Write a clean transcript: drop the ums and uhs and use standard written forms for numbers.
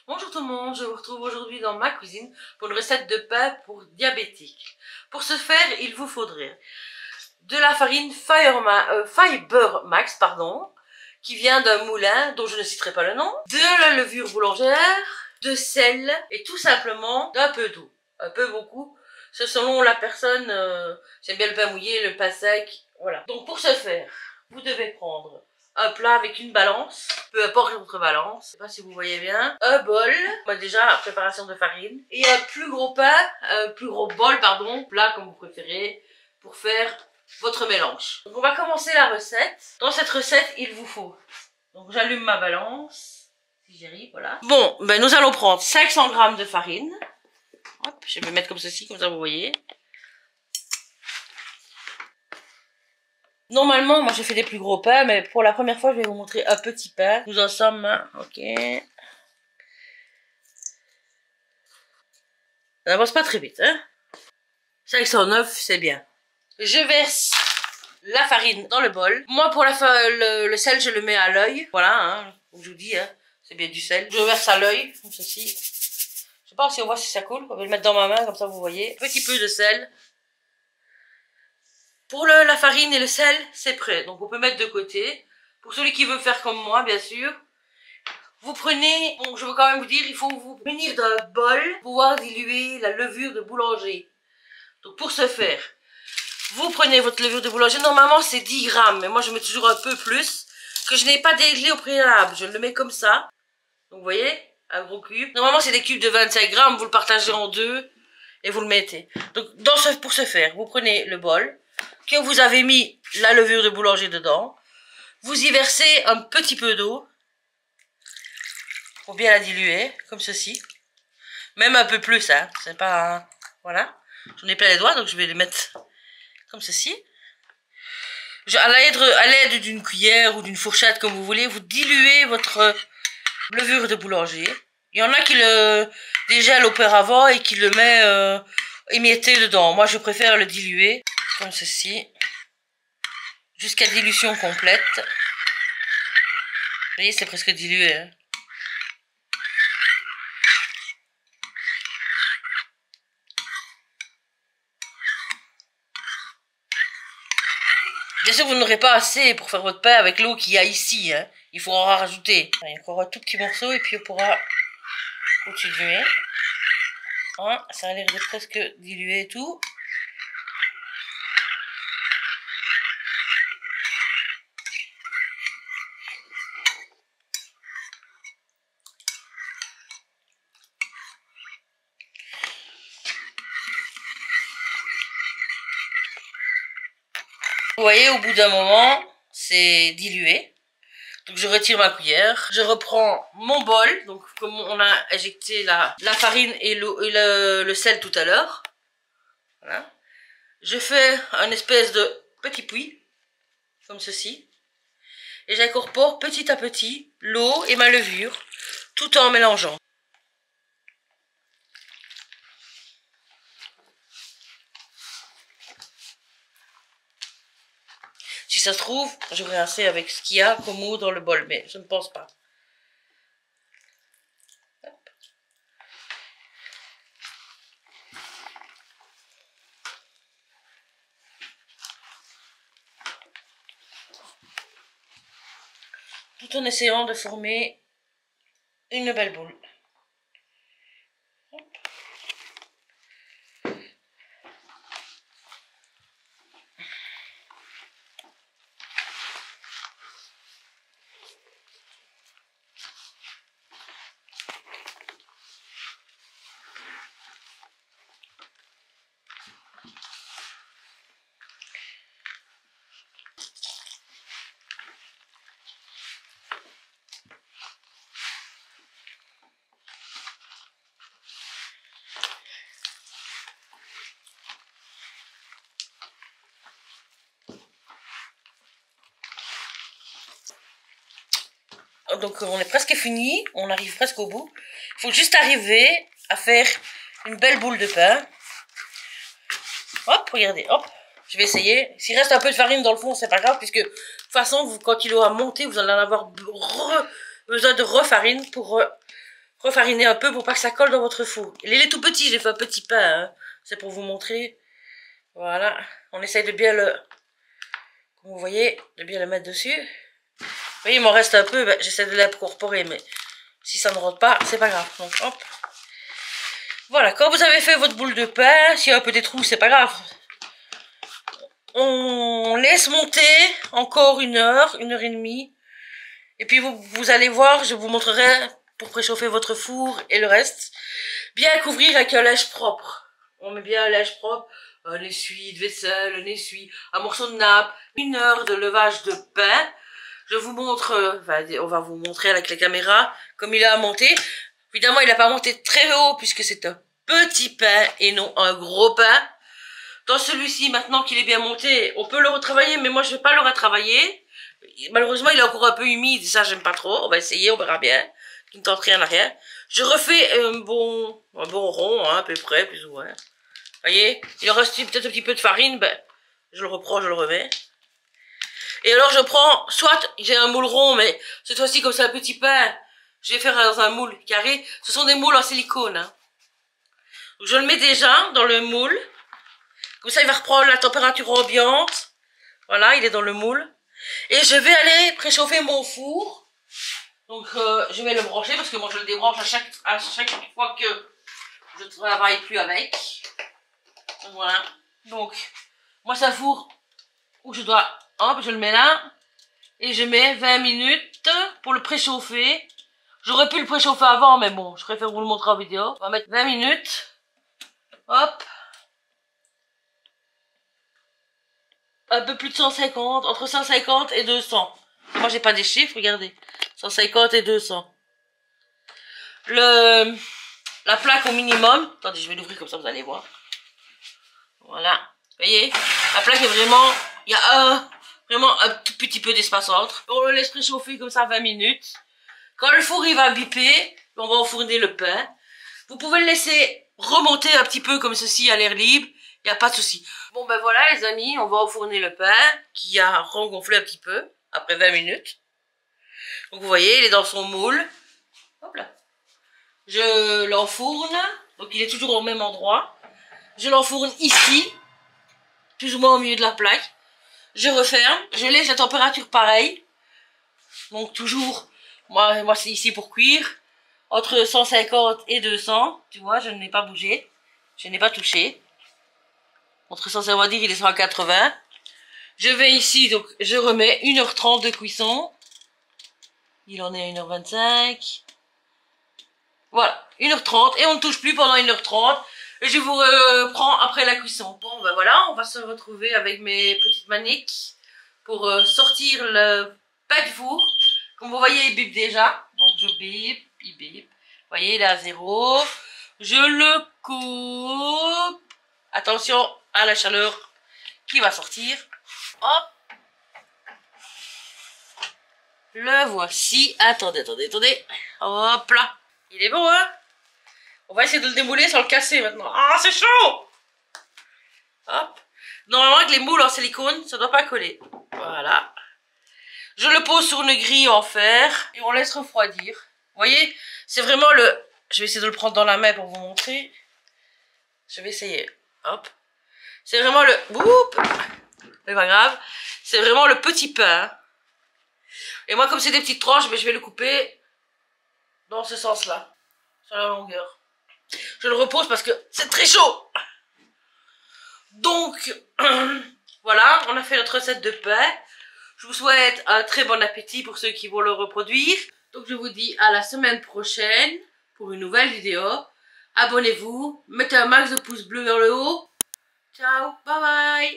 Bonjour tout le monde, je vous retrouve aujourd'hui dans ma cuisine pour une recette de pain pour diabétiques. Pour ce faire, il vous faudrait de la farine Fiber Max, qui vient d'un moulin dont je ne citerai pas le nom, de la levure boulangère, de sel et tout simplement d'un peu d'eau. Un peu beaucoup, c'est selon la personne, j'aime bien le pain mouillé, le pain sec, voilà. Donc pour ce faire, vous devez prendre un plat avec une balance, peu importe votre balance, je sais pas si vous voyez bien, un bol, déjà préparation de farine, et un plus gros bol, plat comme vous préférez, pour faire votre mélange. Donc on va commencer la recette. Dans cette recette, il vous faut, donc j'allume ma balance, si j'y arrive, voilà. Bon, ben nous allons prendre 500 g de farine. Hop, je vais me mettre comme ceci, comme ça vous voyez. Normalement, moi je fais des plus gros pains, mais pour la première fois, je vais vous montrer un petit pain. Nous en sommes, ok. Ça n'avance pas très vite, hein. 509, c'est bien. Je verse la farine dans le bol. Moi, pour le sel, je le mets à l'œil. Voilà, hein, je vous dis, hein, c'est bien du sel. Je verse à l'œil, comme ceci. Je sais pas si on voit si ça coule. On va le mettre dans ma main, comme ça vous voyez. Un petit peu de sel. Pour la farine et le sel, c'est prêt. Donc on peut mettre de côté. Pour celui qui veut faire comme moi, bien sûr. Vous prenez, donc je veux quand même vous dire, il faut vous munir d'un bol pour pouvoir diluer la levure de boulanger. Donc pour ce faire, vous prenez votre levure de boulanger. Normalement c'est 10 grammes, mais moi je mets toujours un peu plus. Que je n'ai pas dégelé au préalable. Je le mets comme ça. Donc vous voyez, un gros cube. Normalement c'est des cubes de 25 grammes. Vous le partagez en deux et vous le mettez. Donc pour ce faire, vous prenez le bol. Que vous avez mis la levure de boulanger dedans. Vous y versez un petit peu d'eau. Pour bien la diluer, comme ceci. Même un peu plus, hein. C'est pas... Voilà. J'en ai plein les doigts, donc je vais les mettre comme ceci. À l'aide d'une cuillère ou d'une fourchette, comme vous voulez, vous diluez votre levure de boulanger. Il y en a qui le dégèlent auparavant et qui le met émietté dedans. Moi, je préfère le diluer. Comme ceci, jusqu'à dilution complète. Vous voyez, c'est presque dilué. Hein. Bien sûr, vous n'aurez pas assez pour faire votre pain avec l'eau qu'il y a ici. Hein. Il faut en rajouter. Il y a encore un tout petit morceau et puis on pourra continuer. Hein, ça a l'air de presque diluer et tout. Vous voyez, au bout d'un moment, c'est dilué. Donc je retire ma cuillère. Je reprends mon bol. Donc comme on a injecté la farine et le sel tout à l'heure. Voilà. Je fais un espèce de petit puits. Comme ceci. Et j'incorpore petit à petit l'eau et ma levure. Tout en mélangeant. Si ça se trouve, j'aurai assez avec ce qu'il y a comme eau dans le bol, mais je ne pense pas. Hop. Tout en essayant de former une belle boule. Hop. Donc on est presque fini, on arrive presque au bout. Il faut juste arriver à faire une belle boule de pain. Hop, regardez, hop, je vais essayer. S'il reste un peu de farine dans le fond, c'est pas grave, puisque de toute façon, quand il aura monté, vous allez en avoir besoin de refarine pour refariner un peu pour pas que ça colle dans votre four. Il est tout petit, j'ai fait un petit pain, hein. C'est pour vous montrer. Voilà, on essaye de bien le, comme vous voyez, de bien le mettre dessus. Vous voyez, il m'en reste un peu, ben, j'essaie de l'incorporer, mais si ça ne rentre pas, c'est pas grave. Donc hop. Voilà, quand vous avez fait votre boule de pain, s'il y a un peu des trous, c'est pas grave. On laisse monter encore 1 heure, 1 heure et demie. Et puis vous allez voir, je vous montrerai pour préchauffer votre four et le reste. Bien couvrir avec un linge propre. On met bien un linge propre, un essuie de vaisselle, un essuie, un morceau de nappe, 1 heure de levage de pain. Je vous montre, on va vous montrer avec la caméra comme il a monté. Évidemment, il n'a pas monté très haut puisque c'est un petit pain et non un gros pain. Dans celui-ci, maintenant qu'il est bien monté, on peut le retravailler, mais moi je vais pas le retravailler. Malheureusement, il est encore un peu humide, ça j'aime pas trop. On va essayer, on verra bien. Qui ne tente rien à rien. Je refais un bon rond, hein, à peu près, plus ou moins. Voyez, il en reste peut-être un petit peu de farine, ben, je le reprends, je le remets. Et alors je prends, soit j'ai un moule rond, mais cette fois-ci comme c'est un petit pain, je vais faire dans un moule carré. Ce sont des moules en silicone. Hein. Je le mets déjà dans le moule. Comme ça, il va reprendre la température ambiante. Voilà, il est dans le moule. Et je vais aller préchauffer mon four. Donc, je vais le brancher parce que moi, je le débranche à chaque fois que je travaille plus avec. Donc, voilà. Donc, moi, c'est un four où je dois... Hop, je le mets là. Et je mets 20 minutes pour le préchauffer. J'aurais pu le préchauffer avant, mais bon, je préfère vous le montrer en vidéo. On va mettre 20 minutes. Hop. Un peu plus de 150, entre 150 et 200. Moi, j'ai pas des chiffres, regardez. 150 et 200. La plaque au minimum. Attendez, je vais l'ouvrir comme ça, vous allez voir. Voilà. Vous voyez, la plaque est vraiment... Il y a vraiment un tout petit peu d'espace entre. On le laisse préchauffer comme ça 20 minutes. Quand le four il va biper, on va enfourner le pain. Vous pouvez le laisser remonter un petit peu comme ceci à l'air libre. Il n'y a pas de souci. Bon ben voilà les amis, on va enfourner le pain qui a rengonflé un petit peu après 20 minutes. Donc vous voyez, il est dans son moule. Hop là. Je l'enfourne. Donc il est toujours au même endroit. Je l'enfourne ici. Plus ou moins au milieu de la plaque. Je referme. Je laisse la température pareille. Donc toujours, moi c'est ici pour cuire. Entre 150 et 200. Tu vois, je n'ai pas bougé. Je n'ai pas touché. Entre 150, on va dire, il est 180. Je vais ici, donc je remets 1h30 de cuisson. Il en est à 1h25. Voilà, 1h30. Et on ne touche plus pendant 1h30. Et je vous reprends après la cuisson. Bon, ben voilà, on va se retrouver avec mes petites maniques pour sortir le pain du four. Comme vous voyez, il bip déjà. Donc je bip, il bip. Vous voyez, il est à 0. Je le coupe. Attention à la chaleur qui va sortir. Hop. Le voici. Attendez. Hop là. Il est bon, hein? On va essayer de le démouler sans le casser maintenant. Ah, c'est chaud! Hop. Normalement, avec les moules en silicone, ça ne doit pas coller. Voilà. Je le pose sur une grille en fer et on laisse refroidir. Vous voyez, c'est vraiment le... Je vais essayer de le prendre dans la main pour vous montrer. Je vais essayer. Hop. C'est vraiment le... Oups. C'est pas grave. C'est vraiment le petit pain. Et moi, comme c'est des petites tranches, je vais le couper dans ce sens-là. Sur la longueur. Je le repose parce que c'est très chaud. Donc, voilà, on a fait notre recette de pain. Je vous souhaite un très bon appétit pour ceux qui vont le reproduire. Donc, je vous dis à la semaine prochaine pour une nouvelle vidéo. Abonnez-vous, mettez un max de pouces bleus vers le haut. Ciao, bye bye.